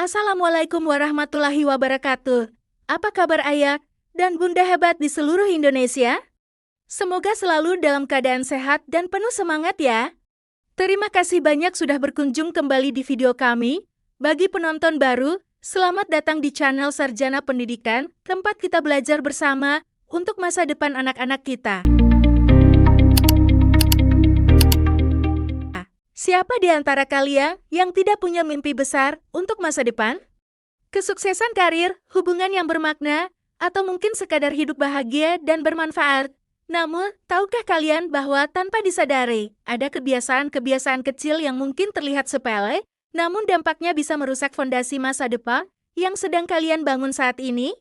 Assalamualaikum warahmatullahi wabarakatuh. Apa kabar ayah dan bunda hebat di seluruh Indonesia? Semoga selalu dalam keadaan sehat dan penuh semangat ya. Terima kasih banyak sudah berkunjung kembali di video kami. Bagi penonton baru, selamat datang di channel Sarjana Pendidikan, tempat kita belajar bersama untuk masa depan anak-anak kita. Siapa di antara kalian yang tidak punya mimpi besar untuk masa depan? Kesuksesan karir, hubungan yang bermakna, atau mungkin sekadar hidup bahagia dan bermanfaat. Namun, tahukah kalian bahwa tanpa disadari, ada kebiasaan-kebiasaan kecil yang mungkin terlihat sepele, namun dampaknya bisa merusak fondasi masa depan yang sedang kalian bangun saat ini?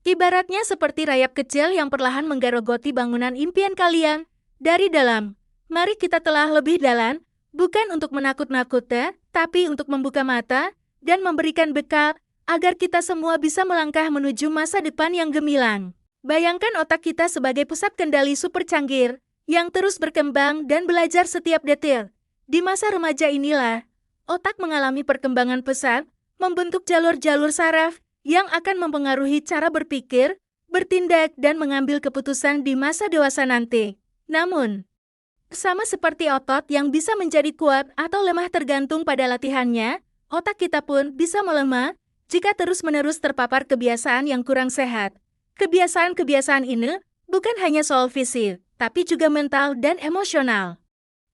Ibaratnya seperti rayap kecil yang perlahan menggerogoti bangunan impian kalian dari dalam. Mari kita telah lebih dalam. Bukan untuk menakut-nakuti, tapi untuk membuka mata dan memberikan bekal agar kita semua bisa melangkah menuju masa depan yang gemilang. Bayangkan otak kita sebagai pusat kendali super canggih yang terus berkembang dan belajar setiap detil. Di masa remaja inilah, otak mengalami perkembangan pesat, membentuk jalur-jalur saraf yang akan mempengaruhi cara berpikir, bertindak, dan mengambil keputusan di masa dewasa nanti. Namun, sama seperti otot yang bisa menjadi kuat atau lemah tergantung pada latihannya, otak kita pun bisa melemah jika terus-menerus terpapar kebiasaan yang kurang sehat. Kebiasaan-kebiasaan ini bukan hanya soal fisik, tapi juga mental dan emosional,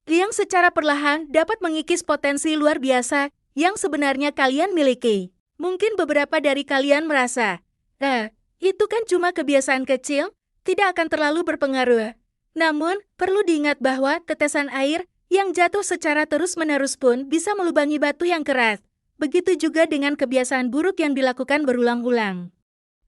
yang secara perlahan dapat mengikis potensi luar biasa yang sebenarnya kalian miliki. Mungkin beberapa dari kalian merasa, itu kan cuma kebiasaan kecil, tidak akan terlalu berpengaruh. Namun, perlu diingat bahwa tetesan air yang jatuh secara terus-menerus pun bisa melubangi batu yang keras. Begitu juga dengan kebiasaan buruk yang dilakukan berulang-ulang.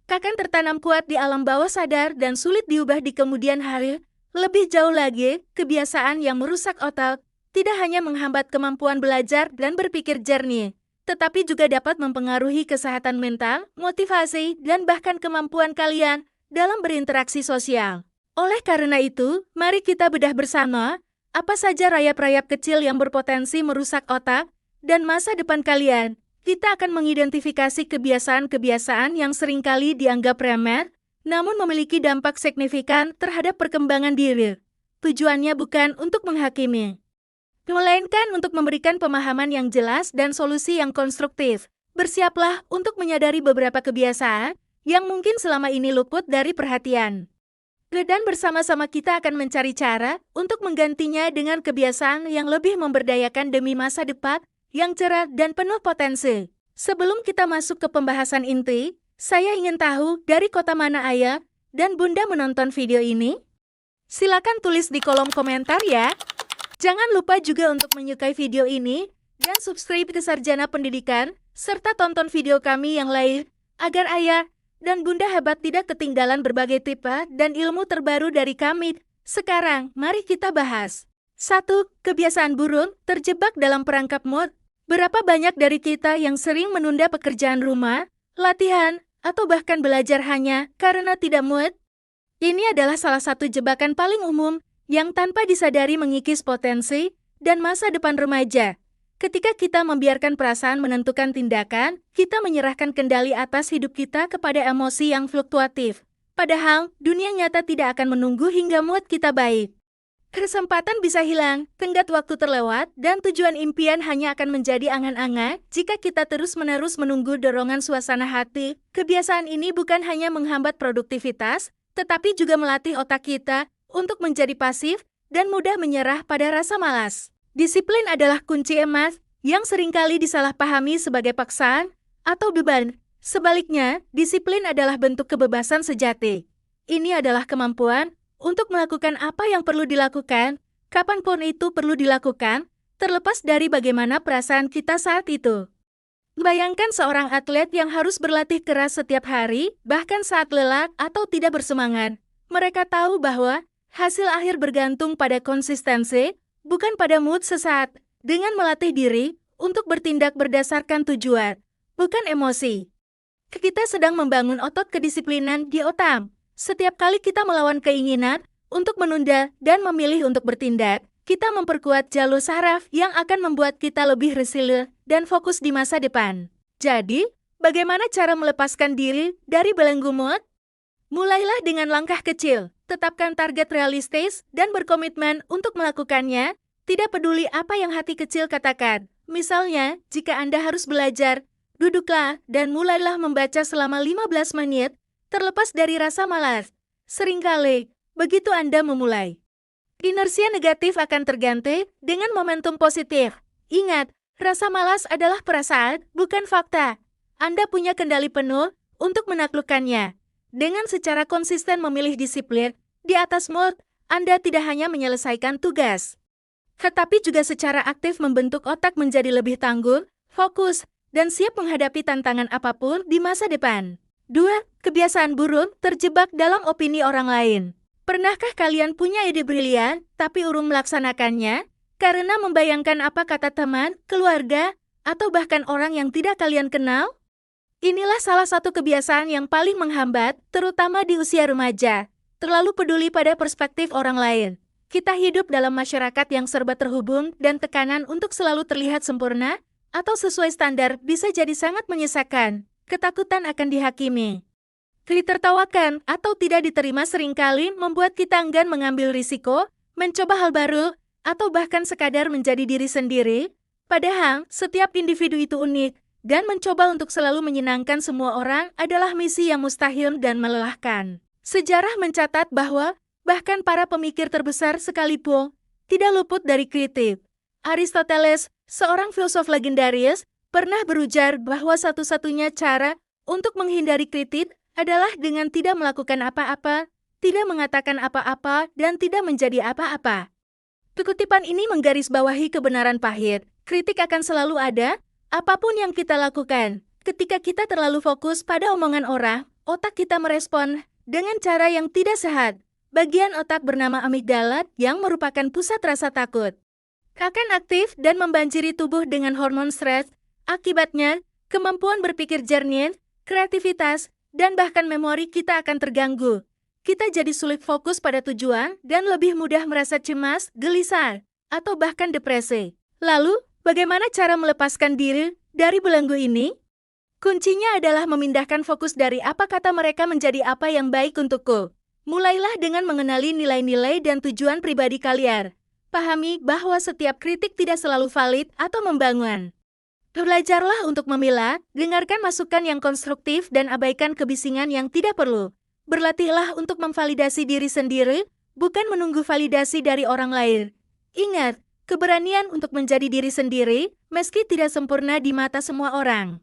Akan tertanam kuat di alam bawah sadar dan sulit diubah di kemudian hari. Lebih jauh lagi, kebiasaan yang merusak otak tidak hanya menghambat kemampuan belajar dan berpikir jernih, tetapi juga dapat mempengaruhi kesehatan mental, motivasi, dan bahkan kemampuan kalian dalam berinteraksi sosial. Oleh karena itu, mari kita bedah bersama, apa saja rayap-rayap kecil yang berpotensi merusak otak dan masa depan kalian. Kita akan mengidentifikasi kebiasaan-kebiasaan yang seringkali dianggap remeh, namun memiliki dampak signifikan terhadap perkembangan diri. Tujuannya bukan untuk menghakimi, melainkan untuk memberikan pemahaman yang jelas dan solusi yang konstruktif. Bersiaplah untuk menyadari beberapa kebiasaan yang mungkin selama ini luput dari perhatian. Dan bersama-sama kita akan mencari cara untuk menggantinya dengan kebiasaan yang lebih memberdayakan demi masa depan yang cerah dan penuh potensi. Sebelum kita masuk ke pembahasan inti, saya ingin tahu dari kota mana ayah dan bunda menonton video ini? Silakan tulis di kolom komentar ya. Jangan lupa juga untuk menyukai video ini dan subscribe ke Sarjana Pendidikan, serta tonton video kami yang lain, agar ayah dan bunda hebat tidak ketinggalan berbagai tips dan ilmu terbaru dari kami. Sekarang, mari kita bahas. 1. Kebiasaan buruk terjebak dalam perangkap mood. Berapa banyak dari kita yang sering menunda pekerjaan rumah, latihan, atau bahkan belajar hanya karena tidak mood? Ini adalah salah satu jebakan paling umum yang tanpa disadari mengikis potensi dan masa depan remaja. Ketika kita membiarkan perasaan menentukan tindakan, kita menyerahkan kendali atas hidup kita kepada emosi yang fluktuatif. Padahal, dunia nyata tidak akan menunggu hingga mood kita baik. Kesempatan bisa hilang, tenggat waktu terlewat, dan tujuan impian hanya akan menjadi angan-angan jika kita terus-menerus menunggu dorongan suasana hati. Kebiasaan ini bukan hanya menghambat produktivitas, tetapi juga melatih otak kita untuk menjadi pasif dan mudah menyerah pada rasa malas. Disiplin adalah kunci emas yang seringkali disalahpahami sebagai paksaan atau beban. Sebaliknya, disiplin adalah bentuk kebebasan sejati. Ini adalah kemampuan untuk melakukan apa yang perlu dilakukan, kapanpun itu perlu dilakukan, terlepas dari bagaimana perasaan kita saat itu. Bayangkan seorang atlet yang harus berlatih keras setiap hari, bahkan saat lelah atau tidak bersemangat. Mereka tahu bahwa hasil akhir bergantung pada konsistensi, bukan pada mood sesaat. Dengan melatih diri untuk bertindak berdasarkan tujuan, bukan emosi, kita sedang membangun otot kedisiplinan di otak. Setiap kali kita melawan keinginan untuk menunda dan memilih untuk bertindak, kita memperkuat jalur saraf yang akan membuat kita lebih resilient dan fokus di masa depan. Jadi, bagaimana cara melepaskan diri dari belenggu mood? Mulailah dengan langkah kecil, tetapkan target realistis dan berkomitmen untuk melakukannya, tidak peduli apa yang hati kecil katakan. Misalnya, jika Anda harus belajar, duduklah dan mulailah membaca selama 15 menit, terlepas dari rasa malas. Seringkali, begitu Anda memulai, inersia negatif akan terganti dengan momentum positif. Ingat, rasa malas adalah perasaan, bukan fakta. Anda punya kendali penuh untuk menaklukkannya. Dengan secara konsisten memilih disiplin, di atas mood, Anda tidak hanya menyelesaikan tugas, tetapi juga secara aktif membentuk otak menjadi lebih tangguh, fokus, dan siap menghadapi tantangan apapun di masa depan. 2. Kebiasaan buruk terjebak dalam opini orang lain. Pernahkah kalian punya ide brilian, tapi urung melaksanakannya? Karena membayangkan apa kata teman, keluarga, atau bahkan orang yang tidak kalian kenal? Inilah salah satu kebiasaan yang paling menghambat, terutama di usia remaja. Terlalu peduli pada perspektif orang lain. Kita hidup dalam masyarakat yang serba terhubung dan tekanan untuk selalu terlihat sempurna atau sesuai standar bisa jadi sangat menyesakan. Ketakutan akan dihakimi, ditertawakan, atau tidak diterima seringkali membuat kita enggan mengambil risiko, mencoba hal baru, atau bahkan sekadar menjadi diri sendiri. Padahal, setiap individu itu unik, dan mencoba untuk selalu menyenangkan semua orang adalah misi yang mustahil dan melelahkan. Sejarah mencatat bahwa, bahkan para pemikir terbesar sekalipun, tidak luput dari kritik. Aristoteles, seorang filsuf legendaris, pernah berujar bahwa satu-satunya cara untuk menghindari kritik adalah dengan tidak melakukan apa-apa, tidak mengatakan apa-apa, dan tidak menjadi apa-apa. Kutipan ini menggarisbawahi kebenaran pahit. Kritik akan selalu ada, apapun yang kita lakukan. Ketika kita terlalu fokus pada omongan orang, otak kita merespon dengan cara yang tidak sehat. Bagian otak bernama amigdala yang merupakan pusat rasa takut akan aktif dan membanjiri tubuh dengan hormon stres. Akibatnya, kemampuan berpikir jernih, kreativitas, dan bahkan memori kita akan terganggu. Kita jadi sulit fokus pada tujuan dan lebih mudah merasa cemas, gelisah, atau bahkan depresi. Lalu, bagaimana cara melepaskan diri dari belenggu ini? Kuncinya adalah memindahkan fokus dari apa kata mereka menjadi apa yang baik untukku. Mulailah dengan mengenali nilai-nilai dan tujuan pribadi kalian. Pahami bahwa setiap kritik tidak selalu valid atau membangun. Belajarlah untuk memilah, dengarkan masukan yang konstruktif dan abaikan kebisingan yang tidak perlu. Berlatihlah untuk memvalidasi diri sendiri, bukan menunggu validasi dari orang lain. Ingat, keberanian untuk menjadi diri sendiri, meski tidak sempurna di mata semua orang,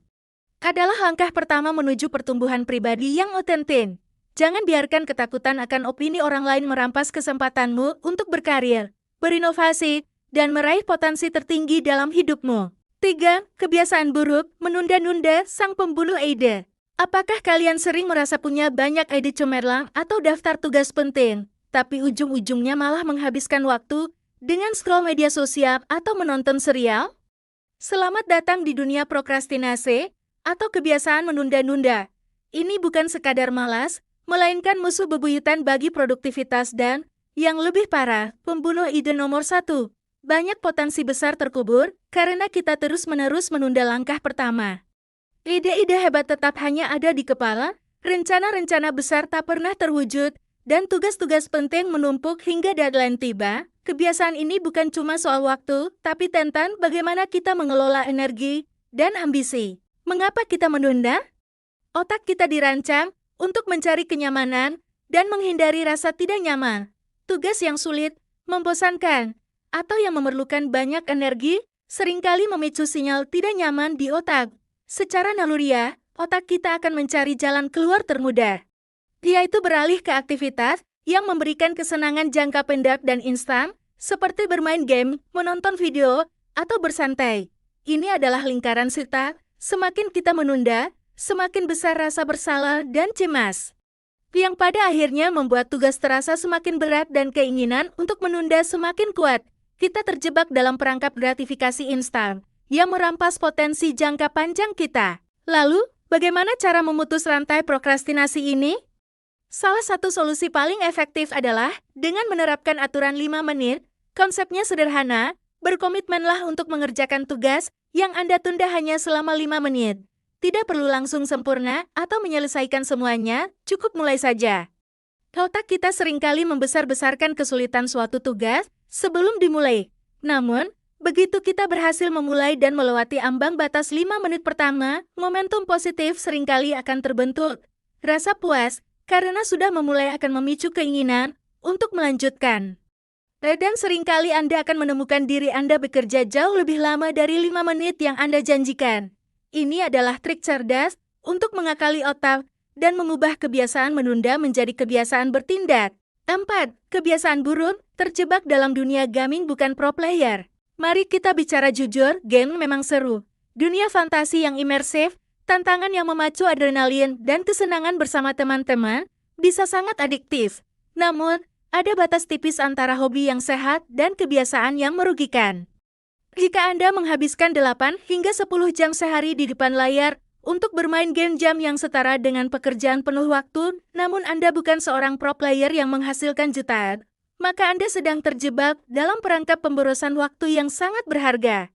adalah langkah pertama menuju pertumbuhan pribadi yang otentik. Jangan biarkan ketakutan akan opini orang lain merampas kesempatanmu untuk berkarir, berinovasi, dan meraih potensi tertinggi dalam hidupmu. 3. Kebiasaan buruk menunda-nunda sang pembunuh ide. Apakah kalian sering merasa punya banyak ide cemerlang atau daftar tugas penting, tapi ujung-ujungnya malah menghabiskan waktu dengan scroll media sosial atau menonton serial? Selamat datang di dunia prokrastinasi atau kebiasaan menunda-nunda. Ini bukan sekadar malas, melainkan musuh bebuyutan bagi produktivitas dan, yang lebih parah, pembunuh ide nomor 1. Banyak potensi besar terkubur karena kita terus-menerus menunda langkah pertama. Ide-ide hebat tetap hanya ada di kepala, rencana-rencana besar tak pernah terwujud, dan tugas-tugas penting menumpuk hingga deadline tiba. Kebiasaan ini bukan cuma soal waktu, tapi tentang bagaimana kita mengelola energi dan ambisi. Mengapa kita menunda? Otak kita dirancang untuk mencari kenyamanan dan menghindari rasa tidak nyaman. Tugas yang sulit, membosankan, atau yang memerlukan banyak energi, seringkali memicu sinyal tidak nyaman di otak. Secara naluriah, otak kita akan mencari jalan keluar termudah, yaitu beralih ke aktivitas yang memberikan kesenangan jangka pendek dan instan, seperti bermain game, menonton video, atau bersantai. Ini adalah lingkaran setan. Semakin kita menunda, semakin besar rasa bersalah dan cemas, yang pada akhirnya membuat tugas terasa semakin berat dan keinginan untuk menunda semakin kuat. Kita terjebak dalam perangkap gratifikasi instan yang merampas potensi jangka panjang kita. Lalu, bagaimana cara memutus rantai prokrastinasi ini? Salah satu solusi paling efektif adalah dengan menerapkan aturan 5 menit. Konsepnya sederhana, berkomitmenlah untuk mengerjakan tugas yang Anda tunda hanya selama 5 menit. tidak perlu langsung sempurna atau menyelesaikan semuanya, cukup mulai saja. Otak kita seringkali membesar-besarkan kesulitan suatu tugas sebelum dimulai. Namun, begitu kita berhasil memulai dan melewati ambang batas 5 menit pertama, momentum positif seringkali akan terbentuk. Rasa puas, karena sudah memulai akan memicu keinginan untuk melanjutkan. Dan seringkali Anda akan menemukan diri Anda bekerja jauh lebih lama dari 5 menit yang Anda janjikan. Ini adalah trik cerdas untuk mengakali otak dan mengubah kebiasaan menunda menjadi kebiasaan bertindak. 4. Kebiasaan buruk, terjebak dalam dunia gaming bukan pro player. Mari kita bicara jujur, game memang seru. Dunia fantasi yang imersif, tantangan yang memacu adrenalin, dan kesenangan bersama teman-teman bisa sangat adiktif. Namun, ada batas tipis antara hobi yang sehat dan kebiasaan yang merugikan. Jika Anda menghabiskan 8 hingga 10 jam sehari di depan layar untuk bermain game jam yang setara dengan pekerjaan penuh waktu, namun Anda bukan seorang pro player yang menghasilkan jutaan, maka Anda sedang terjebak dalam perangkap pemborosan waktu yang sangat berharga.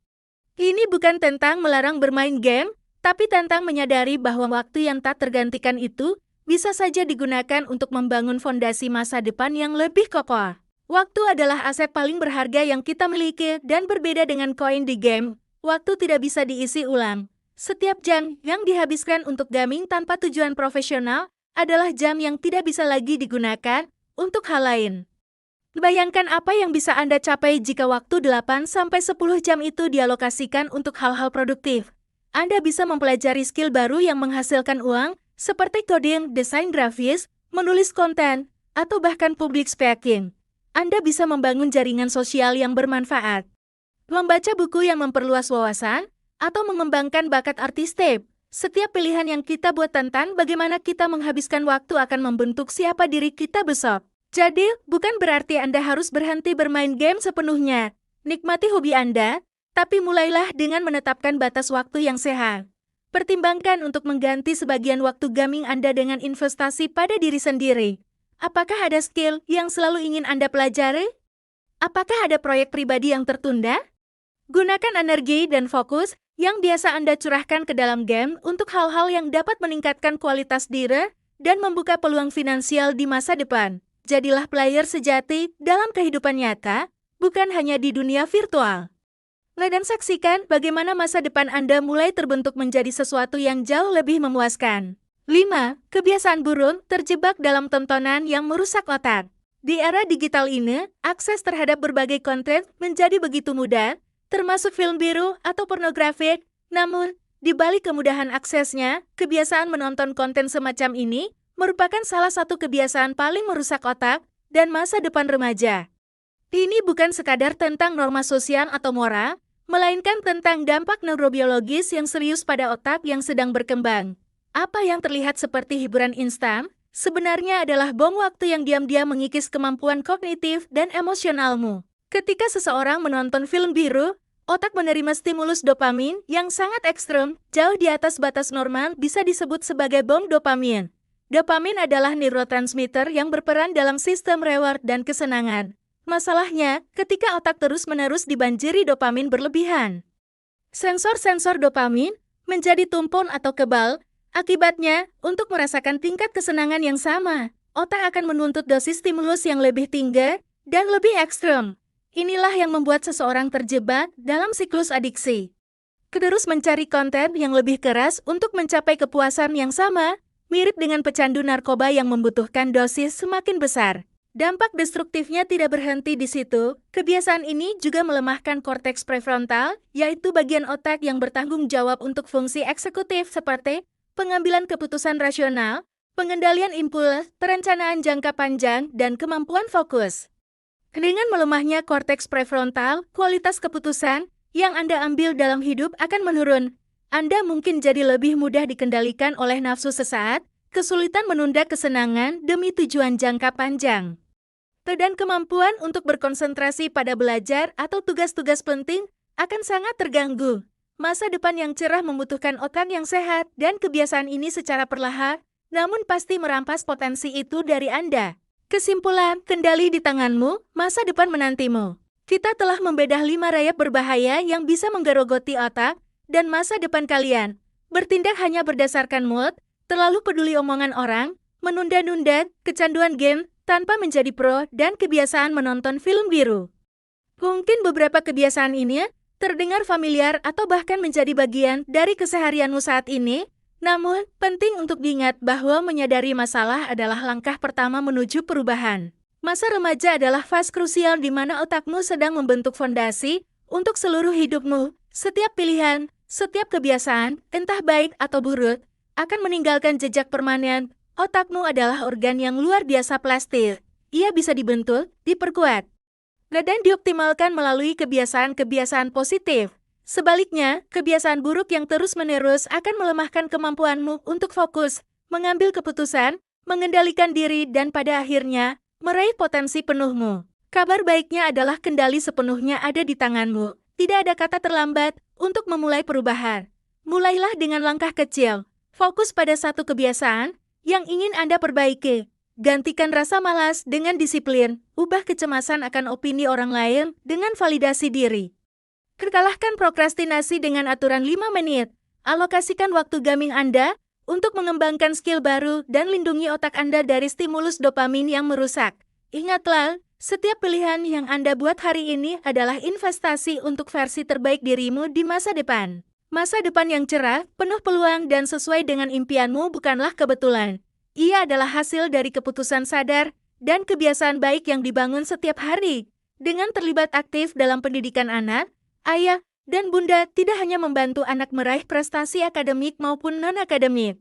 Ini bukan tentang melarang bermain game, tapi tentang menyadari bahwa waktu yang tak tergantikan itu bisa saja digunakan untuk membangun fondasi masa depan yang lebih kokoh. Waktu adalah aset paling berharga yang kita miliki dan berbeda dengan koin di game, waktu tidak bisa diisi ulang. Setiap jam yang dihabiskan untuk gaming tanpa tujuan profesional adalah jam yang tidak bisa lagi digunakan untuk hal lain. Bayangkan apa yang bisa Anda capai jika waktu 8-10 jam itu dialokasikan untuk hal-hal produktif. Anda bisa mempelajari skill baru yang menghasilkan uang, seperti coding, desain grafis, menulis konten, atau bahkan public speaking. Anda bisa membangun jaringan sosial yang bermanfaat, membaca buku yang memperluas wawasan, atau mengembangkan bakat artistik. Setiap pilihan yang kita buat tentang bagaimana kita menghabiskan waktu akan membentuk siapa diri kita besok. Jadi, bukan berarti Anda harus berhenti bermain game sepenuhnya. Nikmati hobi Anda, tapi mulailah dengan menetapkan batas waktu yang sehat. Pertimbangkan untuk mengganti sebagian waktu gaming Anda dengan investasi pada diri sendiri. Apakah ada skill yang selalu ingin Anda pelajari? Apakah ada proyek pribadi yang tertunda? Gunakan energi dan fokus yang biasa Anda curahkan ke dalam game untuk hal-hal yang dapat meningkatkan kualitas diri dan membuka peluang finansial di masa depan. Jadilah player sejati dalam kehidupan nyata, bukan hanya di dunia virtual. Dan saksikan bagaimana masa depan Anda mulai terbentuk menjadi sesuatu yang jauh lebih memuaskan. 5. Kebiasaan buruk terjebak dalam tontonan yang merusak otak. Di era digital ini, akses terhadap berbagai konten menjadi begitu mudah, termasuk film biru atau pornografik. Namun, di balik kemudahan aksesnya, kebiasaan menonton konten semacam ini merupakan salah satu kebiasaan paling merusak otak dan masa depan remaja. Ini bukan sekadar tentang norma sosial atau moral, melainkan tentang dampak neurobiologis yang serius pada otak yang sedang berkembang. Apa yang terlihat seperti hiburan instan, sebenarnya adalah bom waktu yang diam-diam mengikis kemampuan kognitif dan emosionalmu. Ketika seseorang menonton film biru, otak menerima stimulus dopamin yang sangat ekstrem, jauh di atas batas normal bisa disebut sebagai bom dopamin. Dopamin adalah neurotransmitter yang berperan dalam sistem reward dan kesenangan. Masalahnya, ketika otak terus-menerus dibanjiri dopamin berlebihan, sensor-sensor dopamin menjadi tumpul atau kebal. Akibatnya, untuk merasakan tingkat kesenangan yang sama, otak akan menuntut dosis stimulus yang lebih tinggi dan lebih ekstrem. Inilah yang membuat seseorang terjebak dalam siklus adiksi. Terus mencari konten yang lebih keras untuk mencapai kepuasan yang sama, mirip dengan pecandu narkoba yang membutuhkan dosis semakin besar. Dampak destruktifnya tidak berhenti di situ. Kebiasaan ini juga melemahkan korteks prefrontal, yaitu bagian otak yang bertanggung jawab untuk fungsi eksekutif seperti pengambilan keputusan rasional, pengendalian impuls, perencanaan jangka panjang, dan kemampuan fokus. Dengan melemahnya korteks prefrontal, kualitas keputusan yang Anda ambil dalam hidup akan menurun. Anda mungkin jadi lebih mudah dikendalikan oleh nafsu sesaat, kesulitan menunda kesenangan demi tujuan jangka panjang. Dan kemampuan untuk berkonsentrasi pada belajar atau tugas-tugas penting akan sangat terganggu. Masa depan yang cerah membutuhkan otak yang sehat dan kebiasaan ini secara perlahan, namun pasti merampas potensi itu dari Anda. Kesimpulan, kendali di tanganmu, masa depan menantimu. Kita telah membedah 5 rayap berbahaya yang bisa menggerogoti otak dan masa depan kalian. bertindak hanya berdasarkan mood, terlalu peduli omongan orang, menunda-nunda, kecanduan game, tanpa menjadi pro, dan kebiasaan menonton film biru. Mungkin beberapa kebiasaan ini terdengar familiar atau bahkan menjadi bagian dari keseharianmu saat ini, namun penting untuk diingat bahwa menyadari masalah adalah langkah pertama menuju perubahan. Masa remaja adalah fase krusial di mana otakmu sedang membentuk fondasi untuk seluruh hidupmu. Setiap pilihan, setiap kebiasaan, entah baik atau buruk, akan meninggalkan jejak permanen. Otakmu adalah organ yang luar biasa plastik. Ia bisa dibentuk, diperkuat, dan dioptimalkan melalui kebiasaan-kebiasaan positif. Sebaliknya, kebiasaan buruk yang terus-menerus akan melemahkan kemampuanmu untuk fokus, mengambil keputusan, mengendalikan diri, dan pada akhirnya, meraih potensi penuhmu. Kabar baiknya adalah kendali sepenuhnya ada di tanganmu. Tidak ada kata terlambat untuk memulai perubahan. Mulailah dengan langkah kecil. Fokus pada satu kebiasaan yang ingin Anda perbaiki. Gantikan rasa malas dengan disiplin. Ubah kecemasan akan opini orang lain dengan validasi diri. Kalahkan prokrastinasi dengan aturan 5 menit. Alokasikan waktu gaming Anda untuk mengembangkan skill baru dan lindungi otak Anda dari stimulus dopamin yang merusak. Ingatlah, setiap pilihan yang Anda buat hari ini adalah investasi untuk versi terbaik dirimu di masa depan. Masa depan yang cerah, penuh peluang dan sesuai dengan impianmu bukanlah kebetulan. Ia adalah hasil dari keputusan sadar dan kebiasaan baik yang dibangun setiap hari. Dengan terlibat aktif dalam pendidikan anak, ayah, dan bunda tidak hanya membantu anak meraih prestasi akademik maupun non-akademik,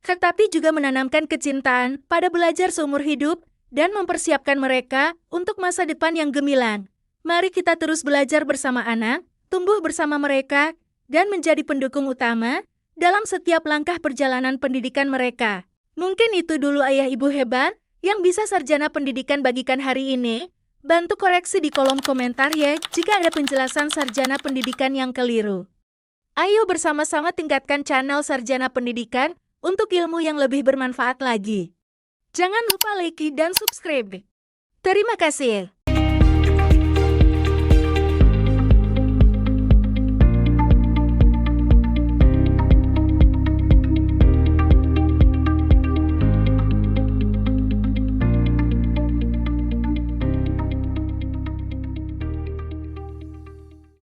tetapi juga menanamkan kecintaan pada belajar seumur hidup dan mempersiapkan mereka untuk masa depan yang gemilang. Mari kita terus belajar bersama anak, tumbuh bersama mereka, dan menjadi pendukung utama dalam setiap langkah perjalanan pendidikan mereka. Mungkin itu dulu ayah ibu hebat yang bisa sarjana pendidikan bagikan hari ini. Bantu koreksi di kolom komentar ya jika ada penjelasan sarjana pendidikan yang keliru. Ayo bersama-sama tingkatkan channel Sarjana Pendidikan untuk ilmu yang lebih bermanfaat lagi. Jangan lupa like dan subscribe. Terima kasih.